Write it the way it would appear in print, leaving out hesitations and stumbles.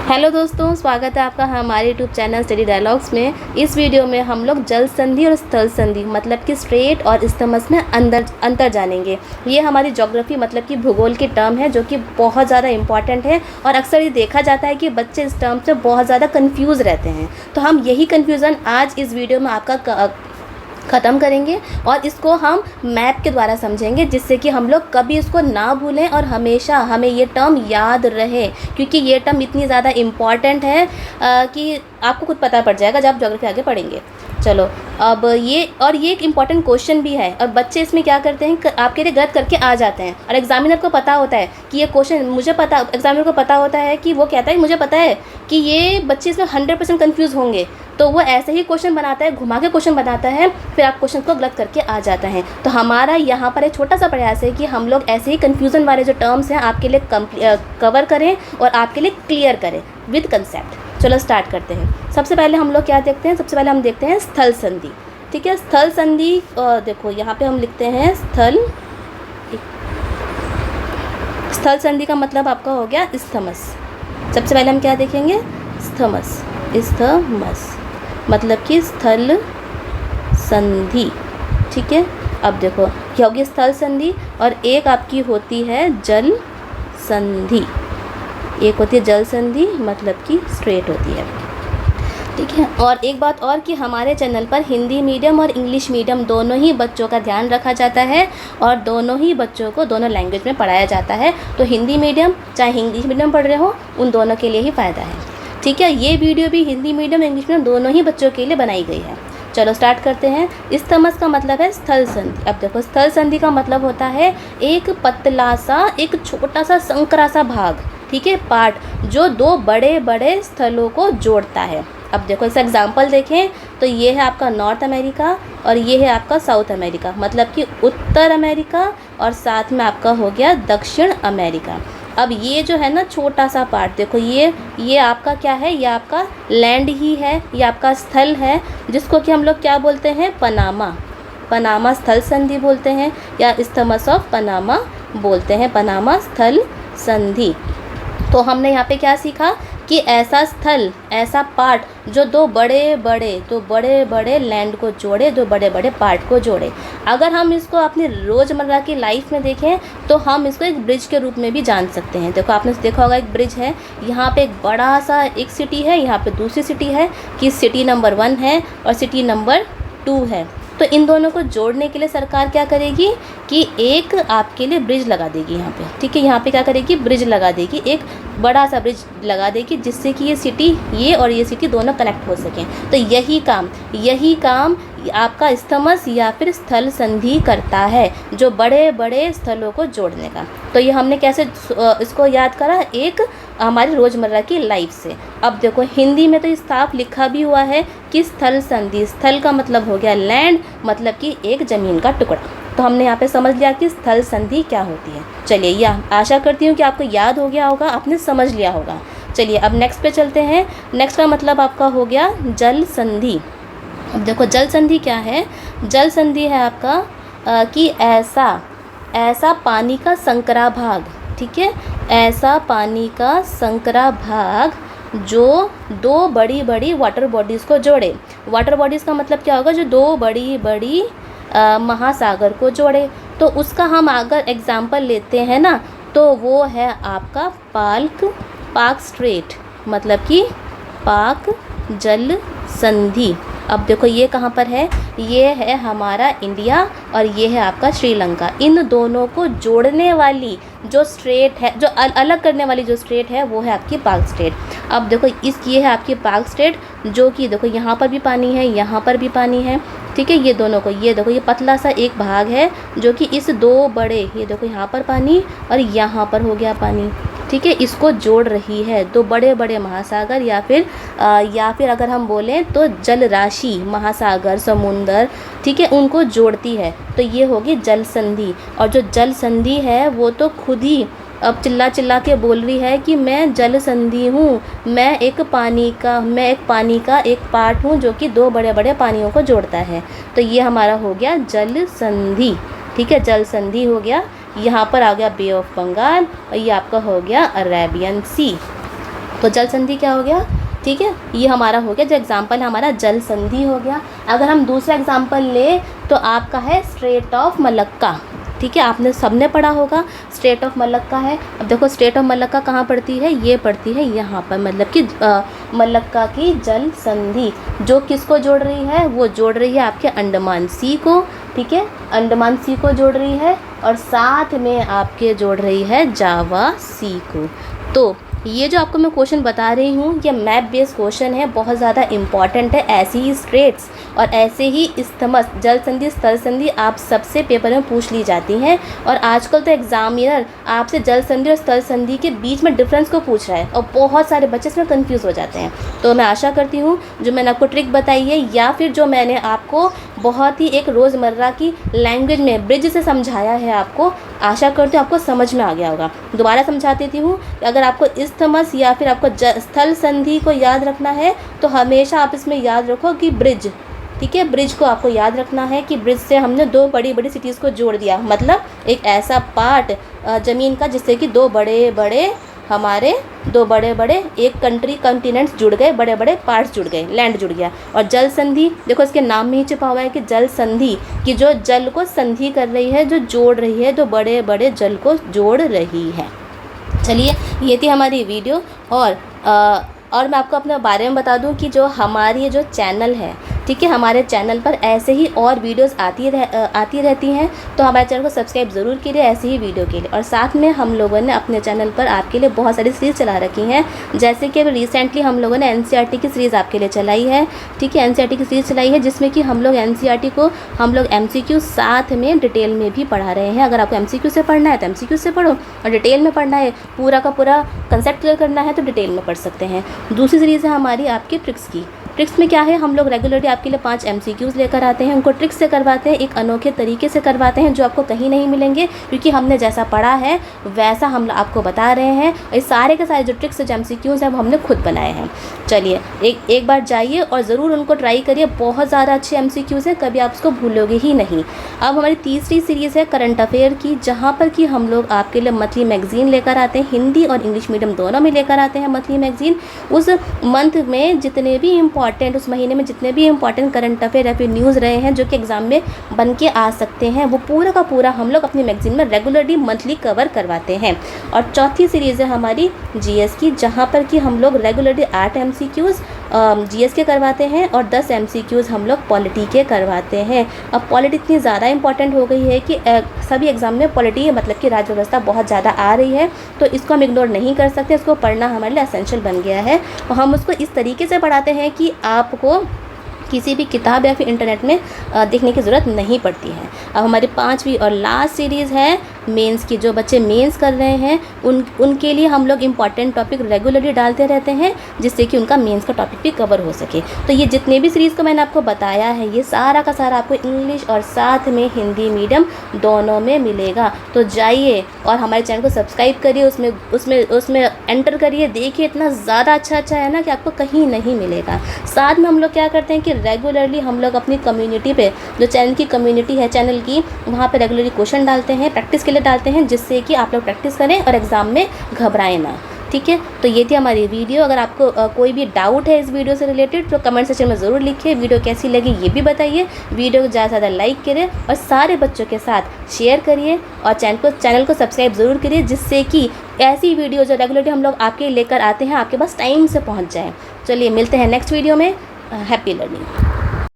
Hello दोस्तों, स्वागत है आपका हमारे यूट्यूब चैनल स्टडी डायलॉग्स में। इस वीडियो में हम लोग जल संधि और स्थल संधि मतलब कि स्ट्रेट और इस्थमस में अंतर जानेंगे। ये हमारी ज्योग्राफी मतलब कि भूगोल की टर्म है जो कि बहुत ज़्यादा इंपॉर्टेंट है और अक्सर ये देखा जाता है कि बच्चे इस टर्म से बहुत ज़्यादा कन्फ्यूज़ रहते हैं। तो हम यही कन्फ्यूज़न आज इस वीडियो में आपका ख़त्म करेंगे और इसको हम मैप के द्वारा समझेंगे, जिससे कि हम लोग कभी इसको ना भूलें और हमेशा हमें ये टर्म याद रहे, क्योंकि ये टर्म इतनी ज़्यादा इम्पॉर्टेंट है कि आपको खुद पता पड़ जाएगा जब आप ज्योग्राफी आगे पढ़ेंगे। चलो, अब ये एक इम्पॉर्टेंट क्वेश्चन भी है और बच्चे इसमें क्या करते हैं, आपके लिए गलत करके आ जाते हैं और एग्जामिनर को पता होता है कि ये क्वेश्चन एग्जामिनर को पता होता है कि वो कहता है मुझे पता है कि ये बच्चे इसमें 100% कन्फ्यूज़ होंगे, तो वो ऐसे ही क्वेश्चन बनाता है, घुमा के क्वेश्चन बनाता है, फिर आप क्वेश्चन को गलत करके आ जाते हैं। तो हमारा यहाँ पर एक छोटा सा प्रयास है कि हम लोग ऐसे ही कन्फ्यूज़न वाले जो टर्म्स हैं आपके लिए कवर करें और आपके लिए क्लियर करें विद कंसेप्ट। चलो स्टार्ट करते हैं। सबसे पहले हम लोग क्या देखते हैं, सबसे पहले हम देखते हैं स्थल संधि। ठीक है, स्थल संधि देखो यहाँ पे हम लिखते हैं स्थल संधि का मतलब आपका हो गया इस्थमस। सबसे पहले हम क्या देखेंगे, इस्थमस मतलब कि स्थल संधि। ठीक है, अब देखो क्या होगी स्थल संधि और एक आपकी होती है जल संधि। एक होती है जल संधि मतलब कि स्ट्रेट होती है। ठीक है, और एक बात और कि हमारे चैनल पर हिंदी मीडियम और इंग्लिश मीडियम दोनों ही बच्चों का ध्यान रखा जाता है और दोनों ही बच्चों को दोनों लैंग्वेज में पढ़ाया जाता है। तो हिंदी मीडियम चाहे इंग्लिश मीडियम पढ़ रहे हो, उन दोनों के लिए ही फ़ायदा है। ठीक है, ये वीडियो भी हिंदी मीडियम इंग्लिश मीडियम दोनों ही बच्चों के लिए बनाई गई है। चलो स्टार्ट करते हैं। इस्थमस का मतलब है स्थल संधि। अब देखो स्थल संधि का मतलब होता है एक पतला सा, एक छोटा सा संकरा सा भाग, ठीक है, पार्ट जो दो बड़े बड़े स्थलों को जोड़ता है। अब देखो इस एग्जांपल देखें तो ये है आपका नॉर्थ अमेरिका और ये है आपका साउथ अमेरिका, मतलब कि उत्तर अमेरिका और साथ में आपका हो गया दक्षिण अमेरिका। अब ये जो है ना छोटा सा पार्ट देखो, ये आपका क्या है, ये आपका लैंड ही है, ये आपका स्थल है, जिसको कि हम लोग क्या बोलते हैं, पनामा स्थल संधि बोलते हैं या इस्थमस ऑफ पनामा बोलते हैं, पनामा स्थल संधि। तो हमने यहाँ पे क्या सीखा कि ऐसा स्थल, ऐसा पार्ट जो दो बड़े बड़े लैंड को जोड़े, दो बड़े बड़े पार्ट को जोड़े। अगर हम इसको अपनी रोज़मर्रा की लाइफ में देखें तो हम इसको एक ब्रिज के रूप में भी जान सकते हैं। देखो आपने देखा होगा एक ब्रिज है, यहाँ पे एक बड़ा सा एक सिटी है, यहाँ पे दूसरी सिटी है कि सिटी नंबर 1 है और सिटी नंबर 2 है। तो इन दोनों को जोड़ने के लिए सरकार क्या करेगी कि एक आपके लिए ब्रिज लगा देगी यहाँ पे। ठीक है, यहाँ पे क्या करेगी, ब्रिज लगा देगी, एक बड़ा सा ब्रिज लगा देगी, जिससे कि ये सिटी और ये सिटी दोनों कनेक्ट हो सकें। तो यही काम आपका इस्थमस या फिर स्थल संधि करता है, जो बड़े बड़े स्थलों को जोड़ने का। तो ये हमने कैसे इसको याद करा, एक हमारी रोज़मर्रा की लाइफ से। अब देखो हिंदी में तो इस साफ लिखा भी हुआ है कि स्थल संधि, स्थल का मतलब हो गया लैंड, मतलब कि एक ज़मीन का टुकड़ा। तो हमने यहाँ पे समझ लिया कि स्थल संधि क्या होती है। चलिए, यह आशा करती हूँ कि आपको याद हो गया होगा, आपने समझ लिया होगा। चलिए अब नेक्स्ट पे चलते हैं। नेक्स्ट का मतलब आपका हो गया जल संधि। अब देखो जल संधि क्या है, जल संधि है आपका कि ऐसा पानी का संकरा भाग, ठीक है, ऐसा पानी का संकरा भाग जो दो बड़ी बड़ी वाटर बॉडीज़ को जोड़े। वाटर बॉडीज़ का मतलब क्या होगा, जो दो बड़ी बड़ी महासागर को जोड़े। तो उसका हम अगर एग्जाम्पल लेते हैं ना, तो वो है आपका पाक स्ट्रेट, मतलब कि पाक जल संधि। अब देखो ये कहाँ पर है, ये है हमारा इंडिया और ये है आपका श्रीलंका। इन दोनों को जोड़ने वाली जो स्ट्रेट है, जो अलग करने वाली जो स्ट्रेट है, वो है आपकी पाक स्ट्रेट। अब देखो ये है आपकी पाक स्ट्रेट, जो कि देखो यहाँ पर भी पानी है, यहाँ पर भी पानी है। ठीक है, ये दोनों को, ये देखो ये पतला सा एक भाग है जो कि इस दो बड़े, ये देखो यहाँ पर पानी और यहाँ पर हो गया पानी। ठीक है, इसको जोड़ रही है दो बड़े बड़े महासागर या फिर अगर हम बोलें तो जल राशि, महासागर, समुंदर, ठीक है, उनको जोड़ती है। तो ये होगी जल संधि। और जो जल संधि है वो तो खुद ही अब चिल्ला के बोल रही है कि मैं जल संधि हूँ, मैं एक पानी का एक पार्ट हूँ जो कि दो बड़े बड़े पानियों को जोड़ता है। तो ये हमारा हो गया जल संधि। ठीक है, जल संधि हो गया। यहाँ पर आ गया बे ऑफ बंगाल और ये आपका हो गया अरेबियन सी। तो जल संधि क्या हो गया, ठीक है, ये हमारा हो गया जो एग्जाम्पल है हमारा जल संधि हो गया। अगर हम दूसरा एग्जाम्पल ले तो आपका है स्ट्रेट ऑफ मलक्का, ठीक है, आपने सबने पढ़ा होगा स्ट्रेट ऑफ मलक्का है। अब देखो स्ट्रेट ऑफ मलक्का कहाँ पड़ती है, ये पड़ती है यहाँ पर, मतलब कि मलक्का की जल संधि जो किसको जोड़ रही है, वो जोड़ रही है आपके अंडमान सी को, ठीक है, अंडमान सी को जोड़ रही है और साथ में आपके जोड़ रही है जावा सी को। तो ये जो आपको मैं क्वेश्चन बता रही हूँ ये मैप बेस्ड क्वेश्चन है, बहुत ज़्यादा इंपॉर्टेंट है। ऐसे ही स्ट्रेट्स और ऐसे ही इस्थमस, जल संधि, स्थल संधि आप सबसे पेपर में पूछ ली जाती हैं। और आजकल तो एग्जामिनर आपसे जल संधि और स्थल संधि के बीच में डिफरेंस को पूछ रहा है और बहुत सारे बच्चे इसमें कंफ्यूज हो जाते हैं। तो मैं आशा करती हूँ जो मैंने आपको ट्रिक बताई है या फिर जो मैंने आपको बहुत ही एक रोज़मर्रा की लैंग्वेज में ब्रिज से समझाया है, आपको आशा करती हूँ आपको समझ में आ गया होगा। दोबारा समझा देती हूँ, अगर आपको इस्थमस या फिर आपको स्थल संधि को याद रखना है तो हमेशा आप इसमें याद रखो कि ब्रिज, ठीक है, ब्रिज को आपको याद रखना है कि ब्रिज से हमने दो बड़ी बड़ी सिटीज़ को जोड़ दिया, मतलब एक ऐसा पार्ट ज़मीन का जिससे कि दो बड़े बड़े एक कंट्री कॉन्टिनेंट्स जुड़ गए, बड़े बड़े पार्ट्स जुड़ गए, लैंड जुड़ गया। और जल संधि देखो इसके नाम में ही छिपा हुआ है कि जल संधि कि जो जल को संधि कर रही है, जो जोड़ रही है, जो बड़े बड़े जल को जोड़ रही है। चलिए ये थी हमारी वीडियो। और मैं आपको अपने बारे में बता दूं कि जो हमारी जो चैनल है, ठीक है, हमारे चैनल पर ऐसे ही और वीडियोस आती रहती हैं, तो हमारे चैनल को सब्सक्राइब ज़रूर कीजिए ऐसे ही वीडियो के लिए। और साथ में हम लोगों ने अपने चैनल पर आपके लिए बहुत सारी सीरीज़ चला रखी हैं, जैसे कि अभी रिसेंटली हम लोगों ने एनसीईआरटी की सीरीज़ आपके लिए चलाई है, ठीक है, एनसीईआरटी की सीरीज़ चलाई है जिसमें कि हम लोग एनसीईआरटी को हम लोग एमसीक्यू साथ में डिटेल में भी पढ़ा रहे हैं। अगर आपको एमसीक्यू से पढ़ना है तो एमसीक्यू से पढ़ो, और डिटेल में पढ़ना है, पूरा का पूरा कंसेप्ट क्लियर करना है तो डिटेल में पढ़ सकते हैं। दूसरी सीरीज़ है हमारी आपकी ट्रिक्स की। ट्रिक्स में क्या है, हम लोग रेगुलरली आपके लिए 5 MCQs लेकर आते हैं, उनको ट्रिक्स से करवाते हैं, एक अनोखे तरीके से करवाते हैं जो आपको कहीं नहीं मिलेंगे, क्योंकि हमने जैसा पढ़ा है वैसा हम आपको बता रहे हैं। ये सारे के सारे जो ट्रिक्स जो MCQs हैं वो हमने खुद बनाए हैं। चलिए एक बार जाइए और ज़रूर उनको ट्राई करिए, बहुत ज़्यादा अच्छे MCQs हैं, कभी आप उसको भूलोगे ही नहीं। अब हमारी तीसरी सीरीज़ है करंट अफेयर की, जहाँ पर कि हम लोग आपके लिए मंथली मैगज़ीन लेकर आते हैं, हिंदी और इंग्लिश मीडियम दोनों में लेकर आते हैं मंथली मैगज़ीन। उस मंथ में जितने भी उस महीने में जितने भी इंपॉर्टेंट करंट अफेयर या फिर न्यूज़ रहे हैं जो कि एग्ज़ाम में बन के आ सकते हैं, वो पूरा का पूरा हम लोग अपनी मैगज़ीन में रेगुलरली मंथली कवर करवाते हैं। और चौथी सीरीज़ है हमारी जीएस की, जहाँ पर कि हम लोग रेगुलरली 8 MCQs जीएस के करवाते हैं और 10 MCQs हम लोग पॉलिटी के करवाते हैं। अब पॉलिटी इतनी ज़्यादा इंपॉर्टेंट हो गई है कि सभी एग्ज़ाम में पॉलिटी मतलब कि राज्य व्यवस्था बहुत ज़्यादा आ रही है, तो इसको हम इग्नोर नहीं कर सकते, इसको पढ़ना हमारे लिए एसेंशियल बन गया है। और हम उसको इस तरीके से पढ़ाते हैं कि आपको किसी भी किताब या फिर इंटरनेट में देखने की ज़रूरत नहीं पड़ती है। अब हमारी 5वीं और लास्ट सीरीज़ है मेंस की। जो बच्चे मेंस कर रहे हैं उनके लिए हम लोग इम्पॉर्टेंट टॉपिक रेगुलरली डालते रहते हैं, जिससे कि उनका मेंस का टॉपिक भी कवर हो सके। तो ये जितने भी सीरीज़ को मैंने आपको बताया है, ये सारा का सारा आपको इंग्लिश और साथ में हिंदी मीडियम दोनों में मिलेगा। तो जाइए और हमारे चैनल को सब्सक्राइब करिए, उसमें एंटर करिए, देखिए इतना ज़्यादा अच्छा है ना कि आपको कहीं नहीं मिलेगा। साथ में हम लोग क्या करते हैं कि रेगुलरली हम लोग अपनी कम्युनिटी पे, जो चैनल की कम्युनिटी है चैनल की, वहाँ पे रेगुलरली क्वेश्चन डालते हैं, प्रैक्टिस के लिए डालते हैं, जिससे कि आप लोग प्रैक्टिस करें और एग्ज़ाम में घबराएं ना। ठीक है, तो ये थी हमारी वीडियो। अगर आपको कोई भी डाउट है इस वीडियो से रिलेटेड तो कमेंट सेक्शन में ज़रूर लिखिए। वीडियो कैसी लगी ये भी बताइए। वीडियो को ज़्यादा से ज़्यादा लाइक करें और सारे बच्चों के साथ शेयर करिए और चैनल को सब्सक्राइब ज़रूर करिए, जिससे कि ऐसी वीडियो जो रेगुलरली हम लोग आपके लेकर आते हैं आपके पास टाइम से पहुँच जाए। चलिए मिलते हैं नेक्स्ट वीडियो में। Happy learning.